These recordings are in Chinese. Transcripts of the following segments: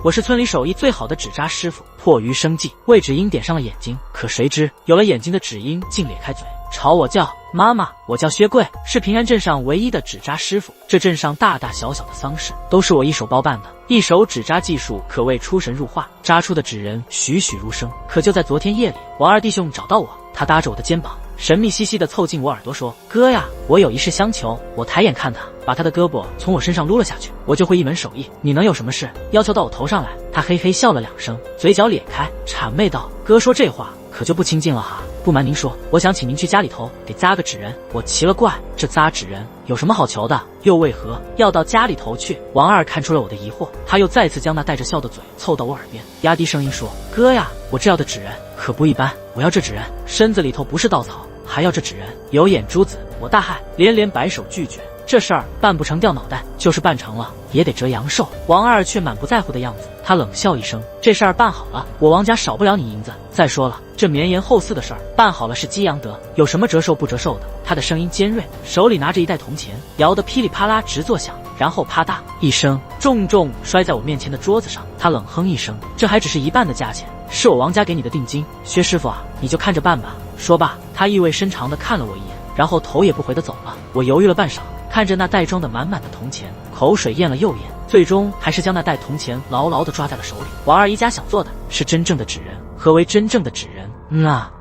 我是村里手艺最好的纸扎师傅。迫于生计，为纸鹰点上了眼睛，可谁知有了眼睛的纸鹰竟咧开嘴，朝我叫妈妈。我叫薛贵，是平安镇上唯一的纸扎师傅。这镇上大大小小的丧事都是我一手包办的，一手纸扎技术可谓出神入化，扎出的纸人栩栩如生。可就在昨天夜里，王二弟兄找到我，他搭着我的肩膀，神秘兮兮地凑近我耳朵说：“哥呀，我有一事相求。”我抬眼看他，把他的胳膊从我身上撸了下去。我就会一门手艺，你能有什么事要求到我头上来？他嘿嘿笑了2声，嘴角咧开，谄媚道：“哥说这话可就不亲近了哈。不瞒您说，我想请您去家里头给扎个纸人。”我奇了怪，这扎纸人有什么好求的？又为何要到家里头去？王二看出了我的疑惑，他又再次将那带着笑的嘴凑到我耳边，压低声音说：“哥呀，我这要的纸人可不一般，我要这纸人身子里头不是稻草，还要这纸人有眼珠子。”我大骇，连连摆手拒绝。这事儿办不成掉脑袋，就是办成了也得折阳寿。王二却满不在乎的样子，他冷笑一声：“这事儿办好了，我王家少不了你银子。再说了，这绵延后嗣的事儿办好了是积阳德，有什么折寿不折寿的？”他的声音尖锐，手里拿着一袋铜钱，摇得噼里啪啦直作响，然后啪嗒一声重重摔在我面前的桌子上。他冷哼一声：“这还只是一半的价钱，是我王家给你的定金。薛师傅啊，你就看着办吧。”说罢，他意味深长地看了我一眼，然后头也不回地走了。我犹豫了半晌，看着那袋装的满满的铜钱，口水咽了又咽，最终还是将那袋铜钱牢牢地抓在了手里。王二一家想做的是真正的纸人。何为真正的纸人？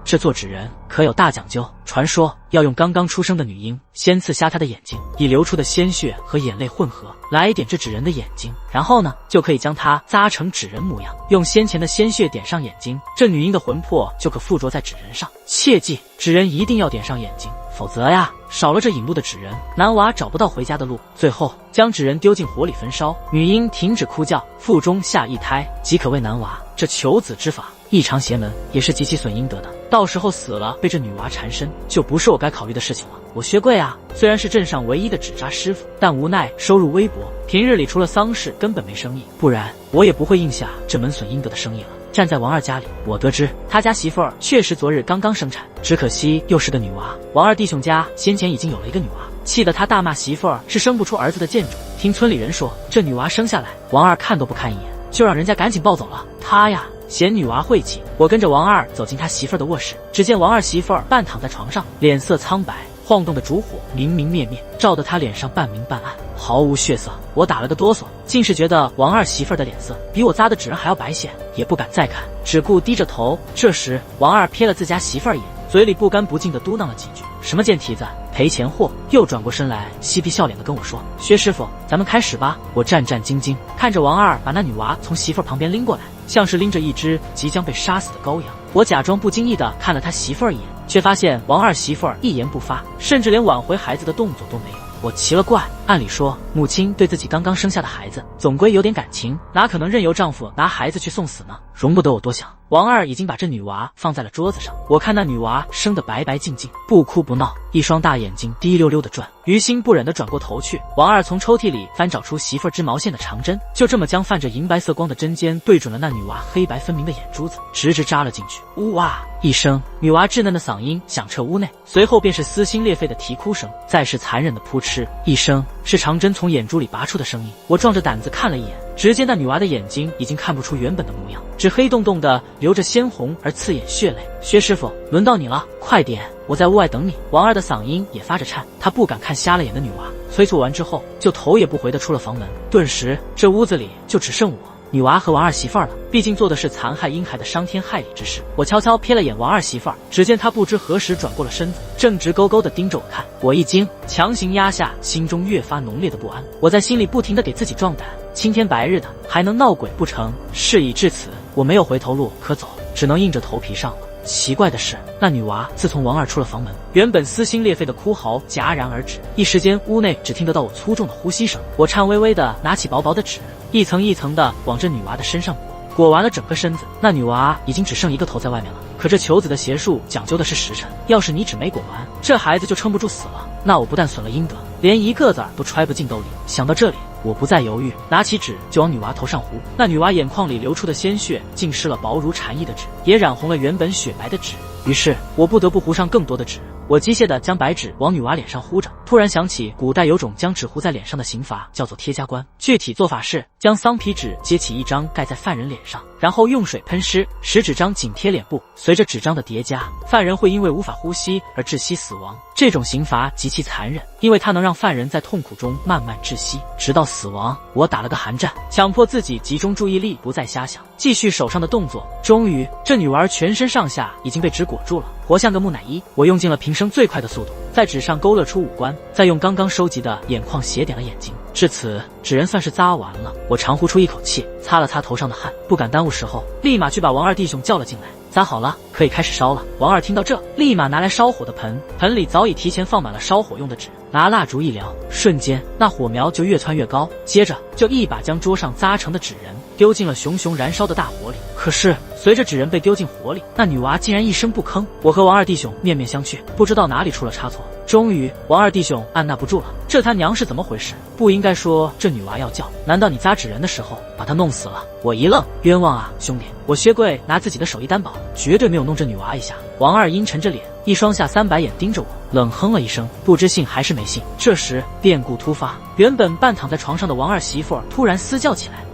这做纸人可有大讲究。传说要用刚刚出生的女婴先刺瞎她的眼睛，以流出的鲜血和眼泪混合来点这纸人的眼睛，然后呢就可以将它扎成纸人模样，用先前的鲜血点上眼睛，这女婴的魂魄就可附着在纸人上。切记，纸人一定要点上眼睛，否则呀，少了这引路的纸人，男娃找不到回家的路。最后将纸人丢进火里焚烧，女婴停止哭叫，腹中下一胎，即可为男娃。这求子之法异常邪门，也是极其损阴德的，到时候死了被这女娃缠身，就不是我该考虑的事情了。我薛贵啊，虽然是镇上唯一的纸扎师傅，但无奈收入微薄，平日里除了丧事根本没生意，不然我也不会应下这门损阴德的生意了。站在王二家里，我得知他家媳妇儿确实昨日刚刚生产，只可惜又是个女娃。王二弟兄家先前已经有了一个女娃，气得他大骂媳妇儿是生不出儿子的贱种。听村里人说，这女娃生下来，王二看都不看一眼，就让人家赶紧抱走了。他呀嫌女娃晦气，我跟着王二走进他媳妇儿的卧室，只见王二媳妇儿半躺在床上，脸色苍白，晃动的烛火明明灭灭，照得他脸上半明半暗，毫无血色。我打了个哆嗦，竟是觉得王二媳妇儿的脸色比我扎的纸人还要白些，也不敢再看，只顾低着头。这时王二瞥了自家媳妇儿一眼，嘴里不干不净地嘟囔了几句：“什么贱蹄子，赔钱货。”又转过身来，嬉皮笑脸地跟我说：“薛师傅，咱们开始吧。”我战战兢兢看着王二把那女娃从媳妇儿旁边拎过来，像是拎着一只即将被杀死的羔羊。我假装不经意地看了他媳妇儿一眼，却发现王二媳妇儿一言不发，甚至连挽回孩子的动作都没有。我奇了怪，按理说母亲对自己刚刚生下的孩子总归有点感情，哪可能任由丈夫拿孩子去送死呢？容不得我多想。王二已经把这女娃放在了桌子上，我看那女娃生得白白净净，不哭不闹，一双大眼睛滴溜溜地转，于心不忍地转过头去。王二从抽屉里翻找出媳妇儿织毛线的长针，就这么将泛着银白色光的针尖对准了那女娃黑白分明的眼珠子，直直扎了进去。呜哇一声，女娃稚嫩的嗓音响彻屋内，随后便是撕心裂肺的啼哭声，再是残忍的扑哧一声，是长针从眼珠里拔出的声音。我壮着胆子看了一眼，只见那女娃的眼睛已经看不出原本的模样，只黑洞洞的流着鲜红而刺眼血泪。薛师傅，轮到你了，快点，我在屋外等你。王二的嗓音也发着颤，他不敢看瞎了眼的女娃，催促完之后就头也不回的出了房门。顿时这屋子里就只剩我、女娃和王二媳妇儿了，毕竟做的是残害婴孩的伤天害理之事。我悄悄瞥了眼王二媳妇儿，只见她不知何时转过了身子，正直勾勾地盯着我看。我一惊，强行压下心中越发浓烈的不安。我在心里不停地给自己壮胆，青天白日的还能闹鬼不成？事已至此，我没有回头路可走，只能硬着头皮上了。奇怪的是，那女娃自从王二出了房门，原本撕心裂肺的哭嚎戛然而止，一时间屋内只听得到我粗重的呼吸声。我颤巍巍地拿起薄薄的纸，一层一层地往这女娃的身上裹完了整个身子。那女娃已经只剩一个头在外面了，可这求子的邪术讲究的是时辰，要是你纸没裹完，这孩子就撑不住死了，那我不但损了阴德，连一个子儿都揣不进兜里。想到这里，我不再犹豫，拿起纸就往女娃头上糊。那女娃眼眶里流出的鲜血浸湿了薄如蝉翼的纸，也染红了原本雪白的纸。于是我不得不糊上更多的纸。我机械地将白纸往女娃脸上糊着，突然想起古代有种将纸糊在脸上的刑罚，叫做贴加冠。具体做法是将桑皮纸揭起一张盖在犯人脸上，然后用水喷湿，使纸张紧贴脸部。随着纸张的叠加，犯人会因为无法呼吸而窒息死亡。这种刑罚极其残忍，因为它能让犯人在痛苦中慢慢窒息，直到死亡。我打了个寒战，强迫自己集中注意力，不再瞎想，继续手上的动作。终于，这女娃全身上下已经被纸裹住了，活像个木乃伊。我用尽了平生最快的速度，在纸上勾勒出五官，再用刚刚收集的眼眶斜点了眼睛。至此，纸人算是扎完了。我长呼出一口气，擦了擦头上的汗，不敢耽误时候，立马去把王二弟兄叫了进来。扎好了，可以开始烧了。王二听到这，立马拿来烧火的盆，盆里早已提前放满了烧火用的纸，拿蜡烛一燎，瞬间那火苗就越窜越高，接着就一把将桌上扎成的纸人丢进了熊熊燃烧的大火里。可是随着纸人被丢进火里，那女娃竟然一声不吭。我和王二弟兄面面相觑，不知道哪里出了差错。终于，王二弟兄按捺不住了，这他娘是怎么回事？不应该说这女娃要叫，难道你扎纸人的时候把她弄死了？我一愣，冤枉啊，兄弟！我薛贵拿自己的手艺担保，绝对没有弄这女娃一下。王二阴沉着脸，一双下三白眼盯着我，冷哼了一声，不知信还是没信。这时变故突发，原本半躺在床上的王二媳妇突然嘶叫起来，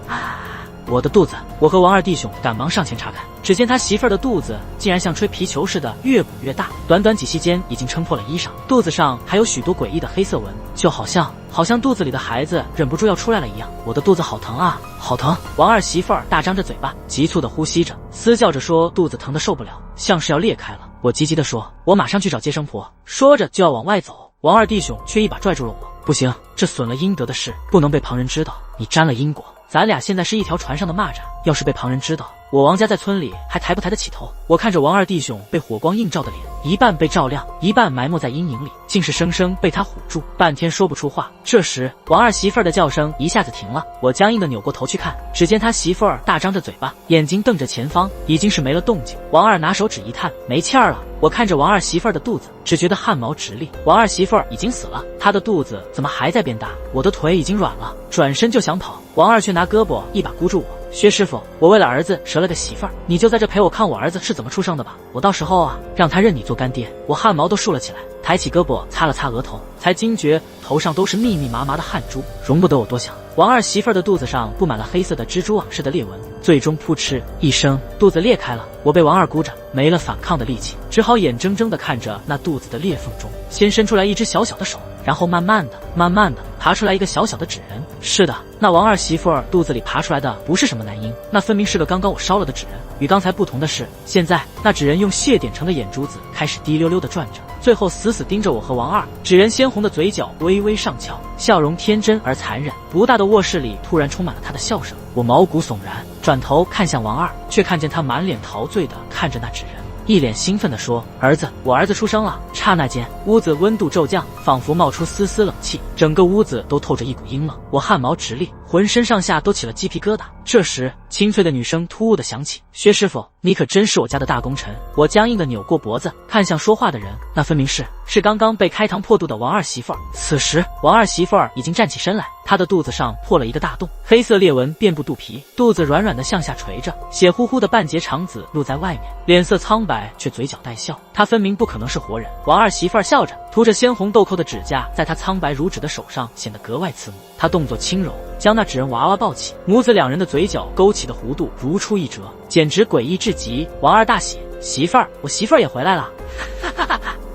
我的肚子！我和王二弟兄赶忙上前查看，只见他媳妇儿的肚子竟然像吹皮球似的越鼓越大，短短几息间已经撑破了衣裳，肚子上还有许多诡异的黑色纹，就好像肚子里的孩子忍不住要出来了一样。我的肚子好疼啊，好疼！王二媳妇儿大张着嘴巴，急促地呼吸着，嘶叫着说肚子疼得受不了，像是要裂开了。我急急地说，我马上去找接生婆。说着就要往外走，王二弟兄却一把拽住了我，不行，这损了阴德的事不能被旁人知道，你沾了因果。咱俩现在是一条船上的蚂蚱，要是被旁人知道，我王家在村里还抬不抬得起头？我看着王二弟兄被火光映照的脸，一半被照亮，一半埋没在阴影里，竟是生生被他唬住，半天说不出话。这时，王二媳妇儿的叫声一下子停了，我僵硬的扭过头去看，只见他媳妇儿大张着嘴巴，眼睛瞪着前方，已经是没了动静。王二拿手指一探，没气儿了。我看着王二媳妇儿的肚子，只觉得汗毛直立。王二媳妇儿已经死了，她的肚子怎么还在变大？我的腿已经软了，转身就想跑，王二却拿胳膊一把箍住我。薛师傅，我为了儿子折了个媳妇儿，你就在这陪我看我儿子是怎么出生的吧。我到时候啊，让他认你做干爹。我汗毛都竖了起来，抬起胳膊擦了擦额头，才惊觉头上都是密密麻麻的汗珠，容不得我多想。王二媳妇儿的肚子上布满了黑色的蜘蛛网似的裂纹，最终扑哧一声，肚子裂开了。我被王二箍着，没了反抗的力气，只好眼睁睁地看着那肚子的裂缝中先伸出来一只小小的手，然后慢慢的爬出来一个小小的纸人。是的，那王二媳妇儿肚子里爬出来的不是什么男婴，那分明是个刚刚我烧了的纸人。与刚才不同的是，现在那纸人用血点成的眼珠子开始滴溜溜地转着，最后死死盯着我和王二。纸人鲜红的嘴角微微上翘，笑容天真而残忍。不大的卧室里突然充满了他的笑声，我毛骨悚然，转头看向王二，却看见他满脸陶醉地看着那纸人，一脸兴奋地说：“儿子，我儿子出生了！”刹那间，屋子温度骤降，仿佛冒出丝丝冷气，整个屋子都透着一股阴冷。我汗毛直立，浑身上下都起了鸡皮疙瘩。这时，清脆的女声突兀地响起：“薛师傅，你可真是我家的大功臣。”我僵硬地扭过脖子，看向说话的人，那分明是刚刚被开膛破肚的王二媳妇儿。此时，王二媳妇儿已经站起身来，她的肚子上破了一个大洞，黑色裂纹遍布肚皮，肚子软软的向下垂着，血乎乎的半截肠子露在外面，脸色苍白却嘴角带笑。她分明不可能是活人。王二媳妇儿笑着，涂着鲜红豆蔻的指甲在她苍白如纸的手上显得格外刺目。她动作轻柔，将那纸人娃娃抱起，母子两人的嘴角勾起的弧度如出一辙，简直诡异至极。王二大喜：“媳妇儿，我媳妇儿也回来了！”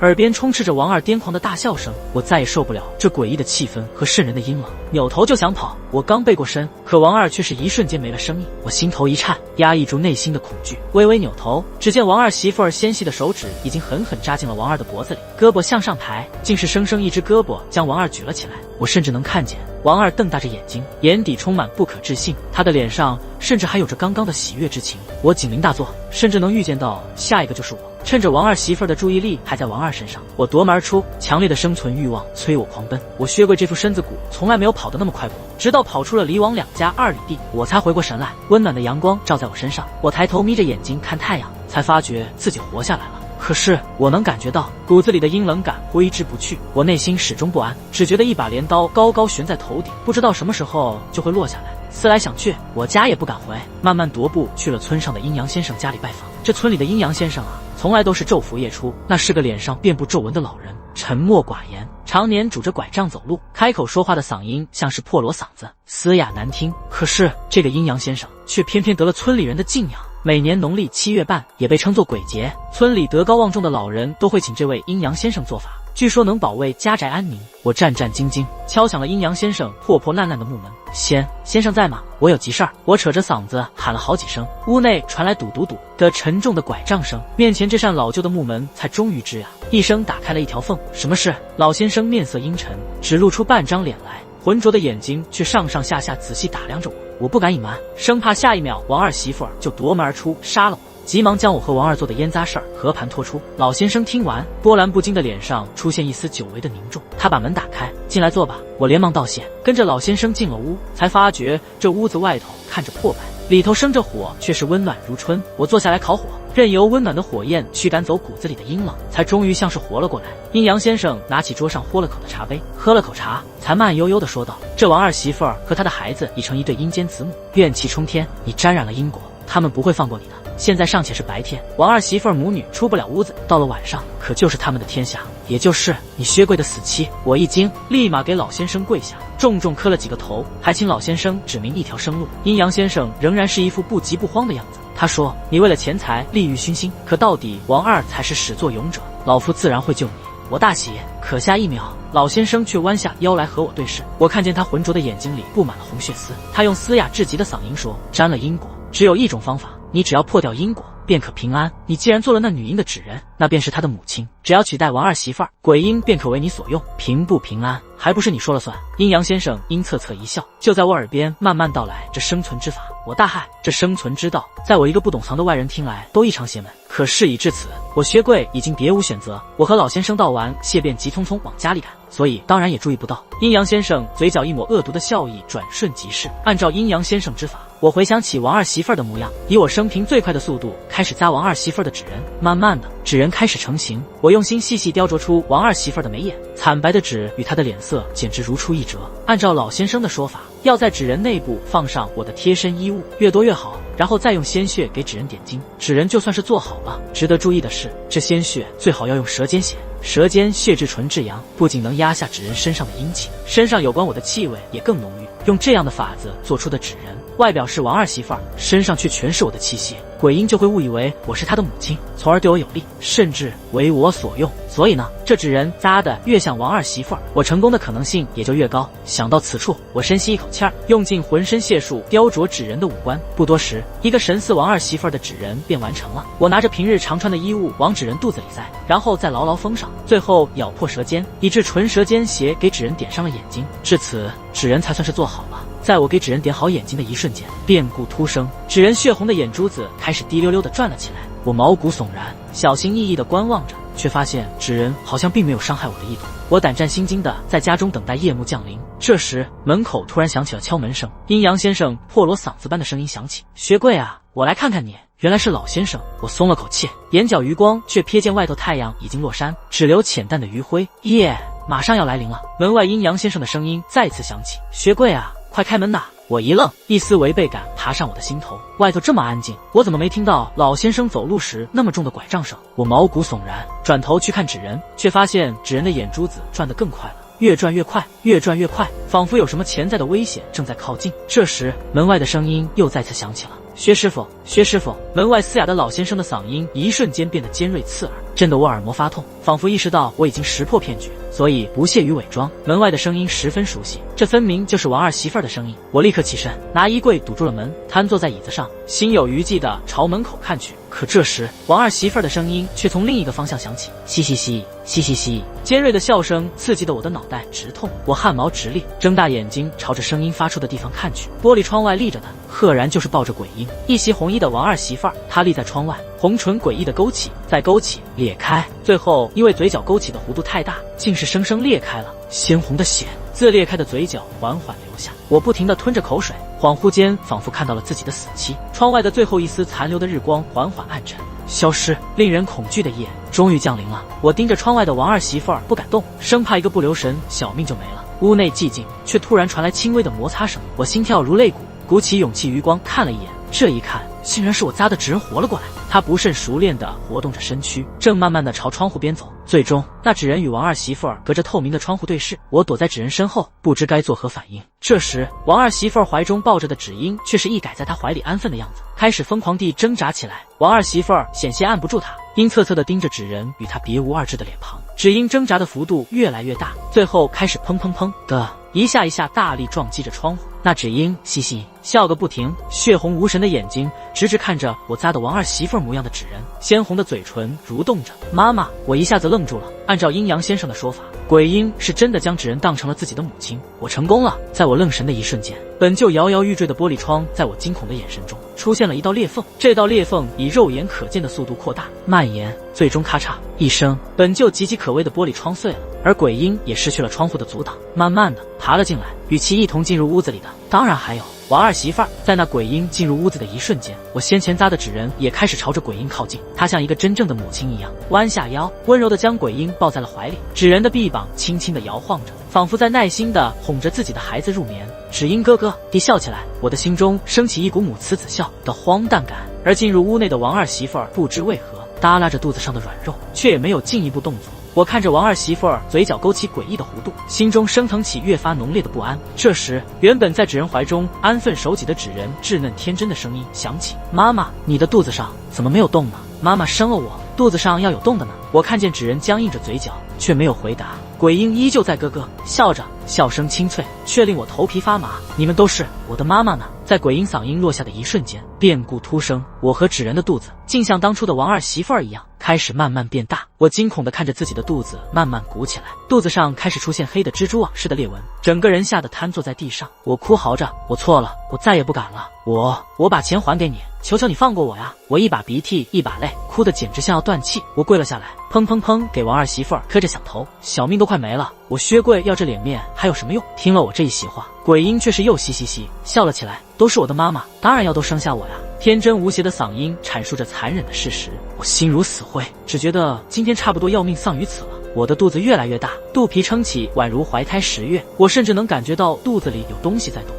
耳边充斥着王二癫狂的大笑声，我再也受不了这诡异的气氛和渗人的阴冷，扭头就想跑。我刚背过身，可王二却是一瞬间没了声音。我心头一颤，压抑住内心的恐惧，微微扭头，只见王二媳妇儿纤细的手指已经狠狠扎进了王二的脖子里，胳膊向上抬，竟是生生一只胳膊将王二举了起来。我甚至能看见王二瞪大着眼睛，眼底充满不可置信，他的脸上甚至还有着刚刚的喜悦之情。我警铃大作，甚至能预见到下一个就是我。趁着王二媳妇儿的注意力还在王二身上，我夺门而出，强烈的生存欲望催我狂奔。我薛贵这副身子骨从来没有跑得那么快过，直到跑出了离王两家2里地，我才回过神来。温暖的阳光照在我身上，我抬头眯着眼睛看太阳，才发觉自己活下来了。可是我能感觉到骨子里的阴冷感挥之不去，我内心始终不安，只觉得一把镰刀高高悬在头顶，不知道什么时候就会落下来。思来想去，我家也不敢回，慢慢踱步去了村上的阴阳先生家里拜访。这村里的阴阳先生啊，从来都是昼伏夜出，那是个脸上遍布皱纹的老人，沉默寡言，常年拄着拐杖走路，开口说话的嗓音像是破锣嗓子，嘶哑难听。可是这个阴阳先生却偏偏得了村里人的敬仰，每年农历7月半也被称作鬼节，村里德高望重的老人都会请这位阴阳先生做法，据说能保卫家宅安宁。我战战兢兢敲响了阴阳先生破破烂烂的木门，先生在吗？我有急事儿。我扯着嗓子喊了好几声，屋内传来嘟嘟嘟的沉重的拐杖声，面前这扇老旧的木门才终于吱呀一声打开了一条缝。什么事？老先生面色阴沉，只露出半张脸来，浑浊的眼睛却上上下下仔细打量着我。我不敢隐瞒，生怕下一秒王二媳妇儿就夺门而出杀了我，急忙将我和王二做的烟杂事儿和盘托出。老先生听完，波澜不惊的脸上出现一丝久违的凝重，他把门打开，进来坐吧。我连忙道谢，跟着老先生进了屋，才发觉这屋子外头看着破败，里头生着火，却是温暖如春。我坐下来烤火，任由温暖的火焰驱赶走骨子里的阴冷，才终于像是活了过来。阴阳先生拿起桌上豁了口的茶杯，喝了口茶，才慢悠悠地说道：“这王二媳妇儿和她的孩子已成一对阴间子母，怨气冲天，你沾染了因果，他们不会放过你的。现在尚且是白天，王二媳妇儿母女出不了屋子，到了晚上，可就是他们的天下，也就是你薛贵的死期。”我一惊，立马给老先生跪下，重重磕了几个头，还请老先生指明一条生路。阴阳先生仍然是一副不急不慌的样子，他说：“你为了钱财利欲熏心，可到底王二才是始作俑者，老夫自然会救你。”我大喜，可下一秒，老先生却弯下腰来和我对视。我看见他浑浊的眼睛里布满了红血丝，他用嘶哑至极的嗓音说：“沾了因果，只有一种方法，你只要破掉因果，便可平安。你既然做了那女婴的纸人，那便是她的母亲，只要取代王二媳妇儿，鬼婴便可为你所用，平不平安还不是你说了算。”阴阳先生阴恻恻一笑，就在我耳边慢慢道来这生存之法。我大骇，这生存之道，在我一个不懂藏的外人听来都异常邪门。可事已至此，我薛贵已经别无选择。我和老先生道完谢，便急匆匆往家里赶，所以当然也注意不到。阴阳先生嘴角一抹恶毒的笑意转瞬即逝。按照阴阳先生之法，我回想起王二媳妇儿的模样，以我生平最快的速度开始扎王二媳妇儿的纸人。慢慢的，纸人开始成型，我用心细细雕琢出王二媳妇儿的眉眼，惨白的纸与她的脸色简直如出一辙。按照老先生的说法，要在纸人内部放上我的贴身衣物，越多越好，然后再用鲜血给纸人点睛，纸人就算是做好了。值得注意的是，这鲜血最好要用舌尖写，舌尖血至纯至阳，不仅能压下纸人身上的阴气，身上有关我的气味也更浓郁。用这样的法子做出的纸人，外表是王二媳妇儿，身上却全是我的气息，鬼婴就会误以为我是他的母亲，从而对我有利，甚至为我所用。所以呢，这纸人扎得越像王二媳妇儿，我成功的可能性也就越高。想到此处，我深吸一口气儿，用尽浑身解数雕琢纸人的五官。不多时，一个神似王二媳妇儿的纸人便完成了。我拿着平日常穿的衣物往纸人肚子里塞，然后再牢牢封上，最后咬破舌尖，以致纯舌尖血给纸人点上了眼睛。至此，纸人才算是做好了。在我给纸人点好眼睛的一瞬间，变故突生，纸人血红的眼珠子开始滴溜溜地转了起来。我毛骨悚然，小心翼翼地观望着，却发现纸人好像并没有伤害我的意图。我胆战心惊地在家中等待夜幕降临。这时，门口突然响起了敲门声，阴阳先生破锣嗓子般的声音响起：“薛贵啊，我来看看你。”原来是老先生，我松了口气，眼角余光却瞥见外头太阳已经落山，只留浅淡的余晖。夜马上要来临了。门外阴阳先生的声音再次响起：“薛贵啊，快开门呐！”我一愣，一丝违背感爬上我的心头。外头这么安静，我怎么没听到老先生走路时那么重的拐杖声？我毛骨悚然，转头去看纸人，却发现纸人的眼珠子转得更快了，越转越快，越转越快，仿佛有什么潜在的危险正在靠近。这时，门外的声音又再次响起了：“薛师傅，薛师傅！”门外嘶哑的老先生的嗓音一瞬间变得尖锐刺耳，震得我耳膜发痛，仿佛意识到我已经识破骗局，所以不屑于伪装。门外的声音十分熟悉，这分明就是王二媳妇儿的声音。我立刻起身，拿衣柜堵住了门，瘫坐在椅子上，心有余悸地朝门口看去。可这时，王二媳妇儿的声音却从另一个方向响起：“嘻嘻嘻，嘻嘻嘻！”尖锐的笑声刺激得我的脑袋直痛，我汗毛直立，睁大眼睛朝着声音发出的地方看去。玻璃窗外立着的，赫然就是抱着鬼婴一袭红衣的王二媳妇儿。她立在窗外，红唇诡异的勾起，再勾起，裂开，最后因为嘴角勾起的弧度太大，竟是生生裂开了。鲜红的血自裂开的嘴角缓缓流下，我不停地吞着口水，恍惚间仿佛看到了自己的死期。窗外的最后一丝残留的日光缓缓暗沉，消失，令人恐惧的夜终于降临了。我盯着窗外的王二媳妇儿不敢动，生怕一个不留神小命就没了。屋内寂静，却突然传来轻微的摩擦声，我心跳如擂鼓，鼓起勇气余光看了一眼，这一看竟然是我家的纸人活了过来。他不甚熟练地活动着身躯，正慢慢地朝窗户边走。最终那纸人与王二媳妇儿隔着透明的窗户对视，我躲在纸人身后，不知该作何反应。这时王二媳妇儿怀中抱着的纸婴却是一改在他怀里安分的样子，开始疯狂地挣扎起来。王二媳妇儿险些按不住他，阴恻恻地盯着纸人与他别无二致的脸庞。纸婴挣扎的幅度越来越大，最后开始砰砰砰的一下一下大力撞击着窗户。那纸婴嘻嘻笑个不停，血红无神的眼睛直直看着我家的王二媳妇儿模样的纸人，鲜红的嘴唇蠕动着。妈妈，我一下子愣住了。按照阴阳先生的说法，鬼婴是真的将纸人当成了自己的母亲，我成功了。在我愣神的一瞬间，本就摇摇欲坠的玻璃窗在我惊恐的眼神中出现了一道裂缝，这道裂缝以肉眼可见的速度扩大蔓延，最终咔嚓一声，本就岌岌可危的玻璃窗碎了，而鬼婴也失去了窗户的阻挡，慢慢的爬了进来。与其一同进入屋子里的当然还有王二媳妇儿。在那鬼婴进入屋子的一瞬间，我先前扎的纸人也开始朝着鬼婴靠近，她像一个真正的母亲一样弯下腰，温柔地将鬼婴抱在了怀里，纸人的臂膀轻轻地摇晃着，仿佛在耐心地哄着自己的孩子入眠。纸婴咯咯地笑起来，我的心中升起一股母慈子孝的荒诞感。而进入屋内的王二媳妇儿不知为何耷拉着肚子上的软肉，却也没有进一步动作。我看着王二媳妇儿嘴角勾起诡异的弧度，心中升腾起越发浓烈的不安。这时原本在纸人怀中安分守己的纸人稚嫩天真的声音响起，妈妈，你的肚子上怎么没有动呢？妈妈生了我，肚子上要有动的呢。我看见纸人僵硬着嘴角，却没有回答。鬼婴依旧在咯咯笑着，笑声清脆，却令我头皮发麻。你们都是我的妈妈呢？在鬼婴嗓音落下的一瞬间，变故突生，我和纸人的肚子竟像当初的王二媳妇儿一样，开始慢慢变大。我惊恐地看着自己的肚子慢慢鼓起来，肚子上开始出现黑的蜘蛛网似的裂纹，整个人吓得瘫坐在地上。我哭嚎着，我错了，我再也不敢了，我把钱还给你，求求你放过我呀！我一把鼻涕一把泪，哭得简直像要断气。我跪了下来，砰砰砰给王二媳妇儿磕着响头，小命都快没了。我薛贵要这脸面还有什么用？听了我这一席话，鬼婴却是又嘻嘻嘻笑了起来。都是我的妈妈，当然要都生下我呀！天真无邪的嗓音阐述着残忍的事实，我心如死灰，只觉得今天差不多要命丧于此了。我的肚子越来越大，肚皮撑起宛如怀胎10月，我甚至能感觉到肚子里有东西在动。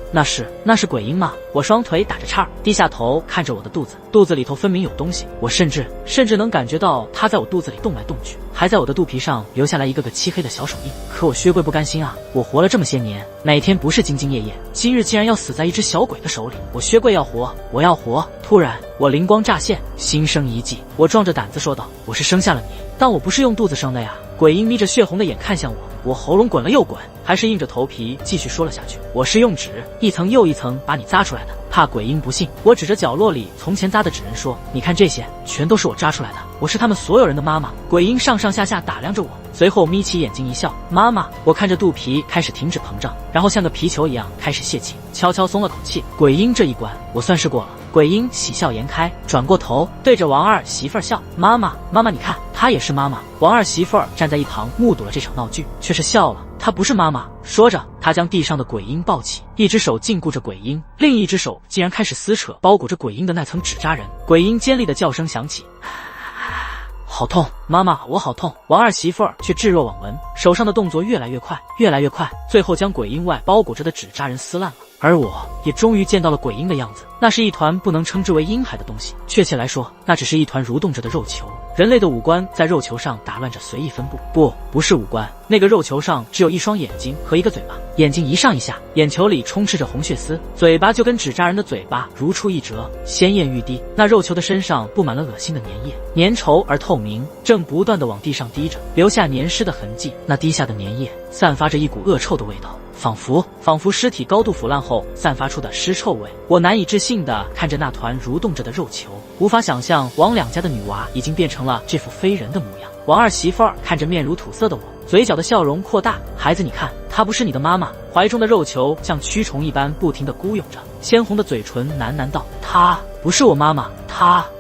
那是鬼婴吗？我双腿打着叉，低下头看着我的肚子，肚子里头分明有东西，我甚至能感觉到它在我肚子里动来动去，还在我的肚皮上留下来一个个漆黑的小手印。可我薛贵不甘心啊！我活了这么些年，哪天不是兢兢业业，今日竟然要死在一只小鬼的手里！我薛贵要活，我要活！突然我灵光乍现，心生一计，我壮着胆子说道：我是生下了你，但我不是用肚子生的呀！鬼婴眯着血红的眼看向我，我喉咙滚了又滚，还是硬着头皮继续说了下去：我是用纸一层又一层把你扎出来的。怕鬼婴不信，我指着角落里从前扎的纸人说：你看这些，全都是我扎出来的，我是他们所有人的妈妈。鬼婴上上下下打量着我，随后眯起眼睛一笑：妈妈。我看着肚皮开始停止膨胀，然后像个皮球一样开始泄气，悄悄松了口气。鬼婴这一关我算是过了。鬼婴喜笑颜开，转过头对着王二媳妇儿笑：妈妈，你看，她也是妈妈。王二媳妇儿站在一旁目睹了这场闹剧，却是笑了。她不是妈妈。说着，她将地上的鬼婴抱起，一只手禁锢着鬼婴，另一只手竟然开始撕扯包裹着鬼婴的那层纸扎人。鬼婴尖利的叫声响起，好痛，妈妈，我好痛！王二媳妇儿却置若罔闻，手上的动作越来越快，最后将鬼婴外包裹着的纸扎人撕烂了。而我也终于见到了鬼婴的样子，那是一团不能称之为婴孩的东西，确切来说，那只是一团蠕动着的肉球。人类的五官在肉球上打乱着随意分布，不是五官，那个肉球上只有一双眼睛和一个嘴巴，眼睛一上一下，眼球里充斥着红血丝，嘴巴就跟纸扎人的嘴巴如出一辙，鲜艳欲滴。那肉球的身上布满了恶心的粘液，粘稠而透明，正不断地往地上滴着，留下粘湿的痕迹。那滴下的粘液散发着一股恶臭的味道，仿佛尸体高度腐烂后散发出的尸臭味。我难以置信地看着那团蠕动着的肉球，无法想象王两家的女娃已经变成了这副非人的模样。王二媳妇儿看着面如土色的我，嘴角的笑容扩大：孩子，你看，她不是你的妈妈。怀中的肉球像蛆虫一般不停地咕涌着，鲜红的嘴唇喃喃道：她不是我妈妈，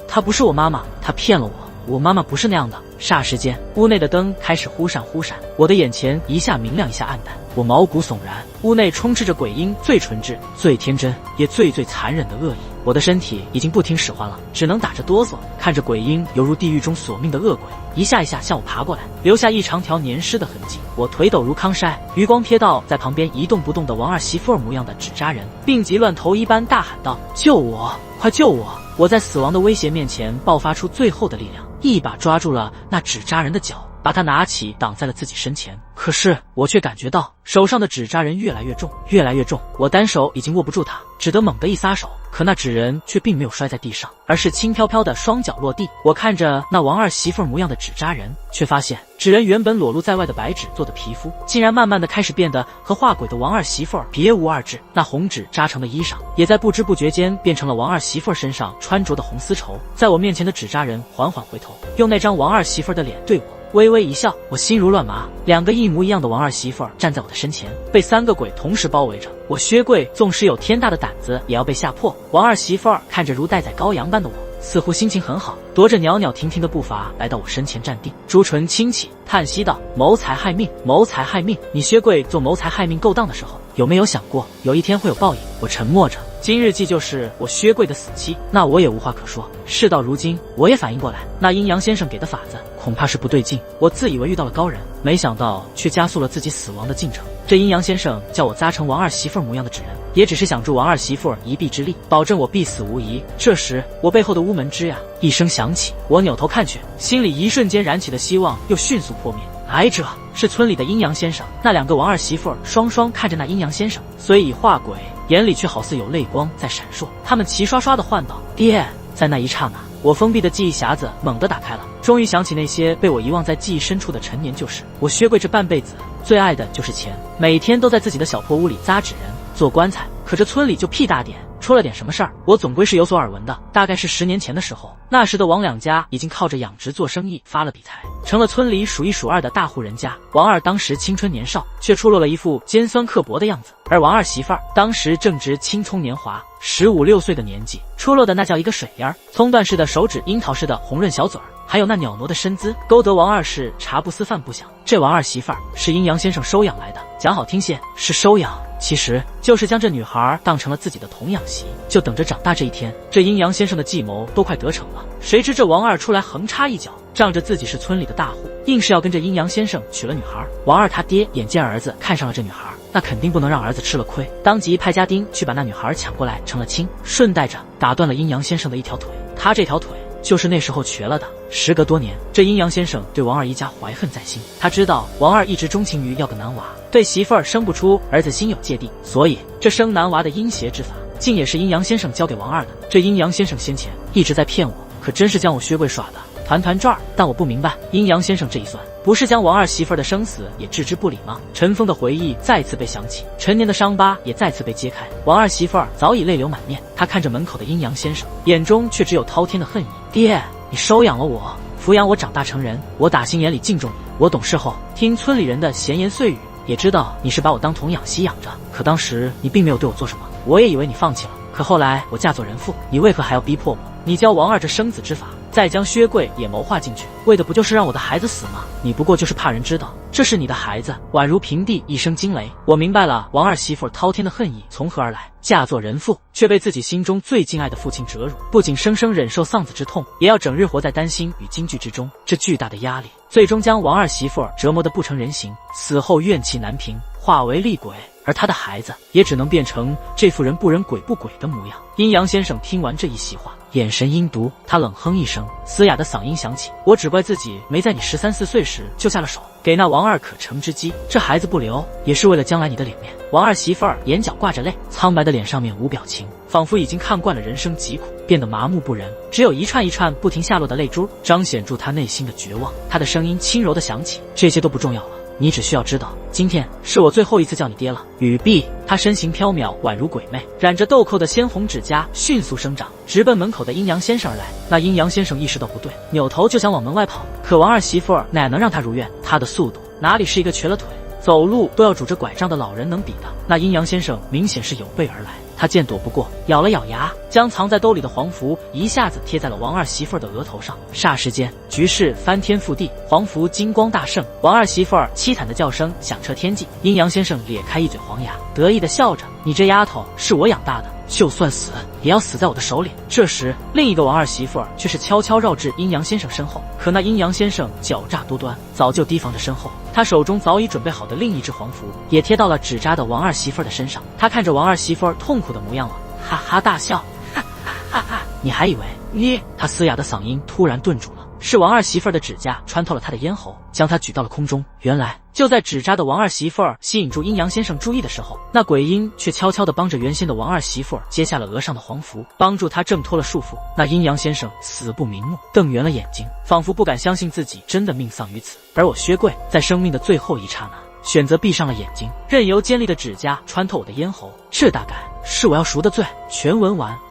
她不是我妈妈，她骗了我，我妈妈不是那样的。霎时间，屋内的灯开始忽闪忽闪，我的眼前一下明亮一下暗淡，我毛骨悚然。屋内充斥着鬼婴最纯挚、最天真，也最残忍的恶意。我的身体已经不听使唤了，只能打着哆嗦，看着鬼婴犹如地狱中索命的恶鬼，一下一下向我爬过来，留下一长条粘尸的痕迹。我腿抖如康筛，余光瞥到在旁边一动不动的王二媳妇儿模样的纸扎人，病急乱投医般大喊道：“救我！快救我！”我在死亡的威胁面前爆发出最后的力量，一把抓住了那纸扎人的脚，把他拿起挡在了自己身前。可是我却感觉到手上的纸扎人越来越重，越来越重，我单手已经握不住他，只得猛地一撒手，可那纸人却并没有摔在地上，而是轻飘飘的双脚落地。我看着那王二媳妇模样的纸扎人，却发现纸人原本裸露在外的白纸做的皮肤，竟然慢慢的开始变得和画鬼的王二媳妇别无二致。那红纸扎成的衣裳，也在不知不觉间变成了王二媳妇身上穿着的红丝绸。在我面前的纸扎人缓缓回头，用那张王二媳妇的脸对我微微一笑，我心如乱麻。两个一模一样的王二媳妇站在我的身前，被3个鬼同时包围着。我薛贵纵使有天大的胆子，也要被吓破。王二媳妇看着如待宰羔羊般的我，似乎心情很好，踱着袅袅婷婷的步伐来到我身前站定，朱唇轻启，叹息道：“谋财害命，谋财害命！你薛贵做谋财害命勾当的时候，有没有想过有一天会有报应？”我沉默着，今日既就是我薛贵的死期，那我也无话可说。事到如今，我也反应过来，那阴阳先生给的法子恐怕是不对劲。我自以为遇到了高人，没想到却加速了自己死亡的进程。这阴阳先生叫我扎成王二媳妇模样的纸人，也只是想助王二媳妇一臂之力，保证我必死无疑。这时，我背后的屋门吱呀一声响起，我扭头看去，心里一瞬间燃起的希望又迅速破灭。来者是村里的阴阳先生，那2个王二媳妇双双看着那阴阳先生，虽已化鬼，眼里却好似有泪光在闪烁。他们齐刷刷地唤道：“爹！”在那一刹那，我封闭的记忆匣子猛地打开了，终于想起那些被我遗忘在记忆深处的陈年旧事。我薛贵这半辈子最爱的就是钱，每天都在自己的小破屋里扎纸人、做棺材，可这村里就屁大点。出了点什么事儿，我总归是有所耳闻的。大概是10年前的时候，那时的王两家已经靠着养殖做生意发了笔财，成了村里数一数二的大户人家。王二当时青春年少，却出落了一副尖酸刻薄的样子，而王二媳妇儿当时正值青葱年华，15、16岁的年纪，出落的那叫一个水烟儿，葱段式的手指，樱桃似的红润小嘴儿，还有那袅娜的身姿，勾得王二是茶不思饭不想。这王二媳妇儿是阴阳先生收养来的，讲好听些是收养，其实就是将这女孩当成了自己的童养媳，就等着长大这一天。这阴阳先生的计谋都快得逞了，谁知这王二出来横插一脚，仗着自己是村里的大户，硬是要跟着阴阳先生娶了女孩。王二他爹眼见儿子看上了这女孩，那肯定不能让儿子吃了亏，当即派家丁去把那女孩抢过来成了亲，顺带着打断了阴阳先生的一条腿。他这条腿就是那时候瘸了的。时隔多年，这阴阳先生对王二一家怀恨在心，他知道王二一直钟情于要个男娃，对媳妇儿生不出儿子心有芥蒂，所以这生男娃的阴邪之法，竟也是阴阳先生教给王二的。这阴阳先生先前一直在骗我，可真是将我薛贵耍的团团转儿。但我不明白，阴阳先生这一算，不是将王二媳妇的生死也置之不理吗？尘封的回忆再次被想起，陈年的伤疤也再次被揭开。王二媳妇早已泪流满面，她看着门口的阴阳先生，眼中却只有滔天的恨意。爹，你收养了我，抚养我长大成人，我打心眼里敬重你。我懂事后听村里人的闲言碎语，也知道你是把我当童养媳养着，可当时你并没有对我做什么，我也以为你放弃了。可后来我嫁作人妇，你为何还要逼迫我？你教王二这生子之法，再将薛贵也谋划进去，为的不就是让我的孩子死吗？你不过就是怕人知道这是你的孩子，宛如平地一声惊雷。我明白了王二媳妇滔天的恨意从何而来，嫁作人妇，却被自己心中最敬爱的父亲折辱，不仅生生忍受丧子之痛，也要整日活在担心与惊惧之中。这巨大的压力，最终将王二媳妇折磨得不成人形，死后怨气难平，化为厉鬼。而他的孩子也只能变成这副人不人鬼不鬼的模样。阴阳先生听完这一席话，眼神阴毒，他冷哼一声，嘶哑的嗓音响起：“我只怪自己没在你13、14岁时就下了手，给那王二可乘之机。这孩子不留，也是为了将来你的脸面。”王二媳妇眼角挂着泪，苍白的脸上面无表情，仿佛已经看惯了人生疾苦，变得麻木不仁，只有一串一串不停下落的泪珠彰显出他内心的绝望。他的声音轻柔的响起：“这些都不重要了，你只需要知道，今天是我最后一次叫你爹了。”语毕，他身形飘渺，宛如鬼魅，染着豆蔻的鲜红指甲迅速生长，直奔门口的阴阳先生而来。那阴阳先生意识到不对，扭头就想往门外跑，可王二媳妇哪能让他如愿？他的速度哪里是一个瘸了腿走路都要拄着拐杖的老人能比的？那阴阳先生明显是有备而来。他见躲不过，咬了咬牙，将藏在兜里的黄符一下子贴在了王二媳妇儿的额头上。霎时间，局势翻天覆地，黄符金光大盛，王二媳妇儿凄惨的叫声响彻天际。阴阳先生咧开一嘴黄牙，得意的笑着：“你这丫头是我养大的，就算死也要死在我的手里。”这时，另一个王二媳妇儿却是悄悄绕至阴阳先生身后。可那阴阳先生狡诈多端，早就提防着身后，他手中早已准备好的另一只黄符也贴到了纸扎的王二媳妇儿的身上。他看着王二媳妇儿痛苦的模样了，哈哈大笑：“哈哈哈哈！你还以为你……”他嘶哑的嗓音突然顿住了。是王二媳妇儿的指甲穿透了他的咽喉，将他举到了空中。原来就在纸扎的王二媳妇儿吸引住阴阳先生注意的时候，那鬼婴却悄悄地帮着原先的王二媳妇儿揭下了额上的黄符，帮助他挣脱了束缚。那阴阳先生死不瞑目，瞪圆了眼睛，仿佛不敢相信自己真的命丧于此。而我薛贵在生命的最后一刹那，选择闭上了眼睛，任由尖利的指甲穿透我的咽喉。这大概是我要赎的罪。全文完。